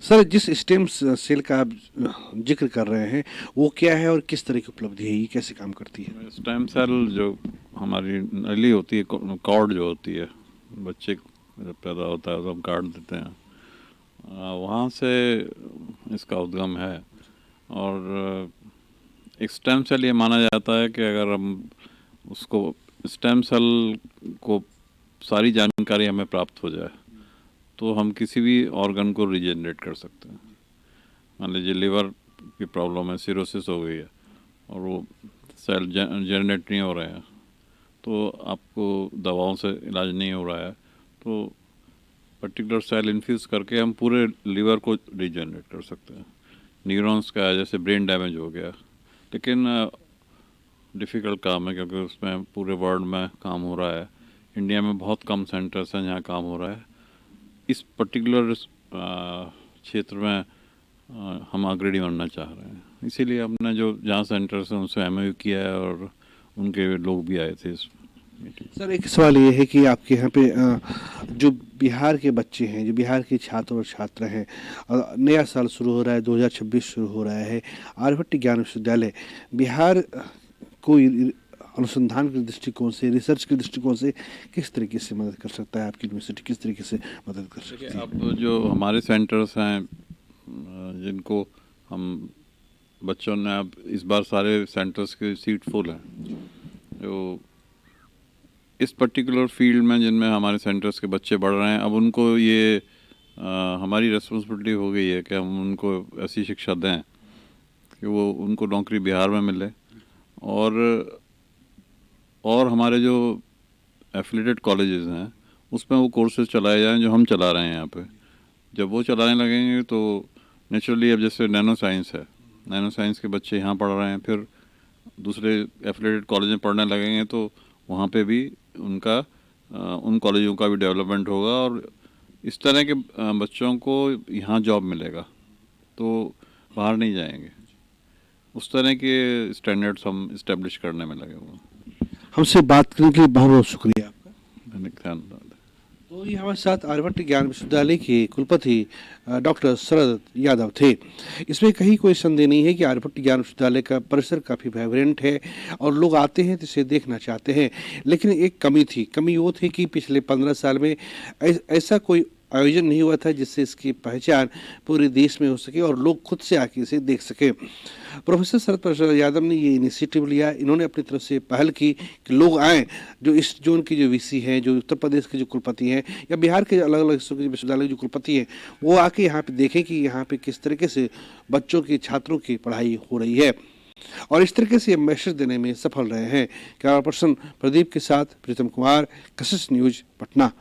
Sir, जिस stem cell का आप जिक्र कर रहे हैं, वो क्या है और किस तरह की उपलब्धि है? ये कैसे काम करती है? स्टेम सेल जो हमारी नली होती है, कॉर्ड जो होती है, बच्चे जब पैदा होता है तो हम काट देते हैं, वहाँ से इसका उद्गम है। और एक स्टेम सेल ये माना जाता है कि अगर हम उसको स्टेम सेल को सारी जानकारी हमें प्राप्त हो जाए तो हम किसी भी ऑर्गन को रिजेनरेट कर सकते हैं। मान लीजिए लिवर की प्रॉब्लम है, सिरोसिस हो गई है और वो सेल जनरेट नहीं हो रहे हैं, तो आपको दवाओं से इलाज नहीं हो रहा है, तो पर्टिकुलर सेल इन्फ्यूज़ करके हम पूरे लीवर को रीजनरेट कर सकते हैं। न्यूरॉन्स का है, जैसे ब्रेन डैमेज हो गया, लेकिन डिफ़िकल्ट काम है क्योंकि उसमें पूरे वर्ल्ड में काम हो रहा है। इंडिया में बहुत कम सेंटर्स हैं जहाँ काम हो रहा है। इस पर्टिकुलर क्षेत्र में हम अग्रणी बनना चाह रहे हैं, इसीलिए हमने जो जहाँ सेंटर्स हैं उनसे एमओयू किया है और उनके लोग भी आए थे इस मीटिंग। सर, एक सवाल ये है कि आपके यहाँ पे जो बिहार के बच्चे हैं, जो बिहार के छात्र और छात्रा हैं, नया साल शुरू हो रहा है, 2026 शुरू हो रहा है, आर्यभट्ट ज्ञान विश्वविद्यालय बिहार को अनुसंधान के दृष्टिकोण से, रिसर्च के दृष्टिकोण से किस तरीके से मदद कर सकता है? आपकी यूनिवर्सिटी किस तरीके से मदद कर सकती है? अब जो हमारे सेंटर्स हैं जिनको हम बच्चों ने, अब इस बार सारे सेंटर्स के सीट फुल हैं, जो इस पर्टिकुलर फील्ड में जिनमें हमारे सेंटर्स के बच्चे बढ़ रहे हैं, अब उनको ये हमारी रिस्पॉन्सिबिलिटी हो गई है कि हम उनको ऐसी शिक्षा दें कि वो उनको नौकरी बिहार में मिले, और हमारे जो एफिलिएटेड कॉलेजेस हैं उसमें वो कोर्सेज चलाए जाएं जो हम चला रहे हैं यहाँ पे। जब वो चलाने लगेंगे तो नेचुरली, अब जैसे नैनो साइंस है, नैनो साइंस के बच्चे यहाँ पढ़ रहे हैं, फिर दूसरे एफिलिएटेड कॉलेज में पढ़ने लगेंगे तो वहाँ पे भी उनका उन कॉलेजों का भी डेवलपमेंट होगा और इस तरह के बच्चों को यहाँ जॉब मिलेगा, तो बाहर नहीं जाएंगे। उस तरह के स्टैंडर्ड्स हम इस्टेब्लिश करने में लगे हुए हैं। हमसे बात करने के लिए बहुत बहुत शुक्रिया आपका। धन्यवाद। तो ये हमारे साथ आर्यभट्ट ज्ञान विश्वविद्यालय के कुलपति डॉक्टर शरद यादव थे। इसमें कहीं कोई संदेह नहीं है कि आर्यभट्ट ज्ञान विश्वविद्यालय का परिसर काफ़ी वाइब्रेंट है और लोग आते हैं तो इसे देखना चाहते हैं, लेकिन एक कमी थी। कमी वो थी कि पिछले 15 साल में ऐसा कोई आयोजन नहीं हुआ था जिससे इसकी पहचान पूरे देश में हो सके और लोग खुद से आके इसे देख सके। प्रोफेसर शरद प्रसाद यादव ने ये इनिशिएटिव लिया। इन्होंने अपनी तरफ से पहल की कि लोग आएँ, जो इस जोन की जो वीसी हैं, जो उत्तर प्रदेश के जो कुलपति हैं या बिहार के अलग अलग हिस्सों के विश्वविद्यालय के जो कुलपति हैं, वो आके यहाँ पे देखें कि यहाँ पे किस तरीके से बच्चों की, छात्रों की पढ़ाई हो रही है और इस तरीके से मैसेज देने में सफल रहे हैं। कैमरा पर्सन प्रदीप के साथ प्रीतम कुमार, कशिश न्यूज, पटना।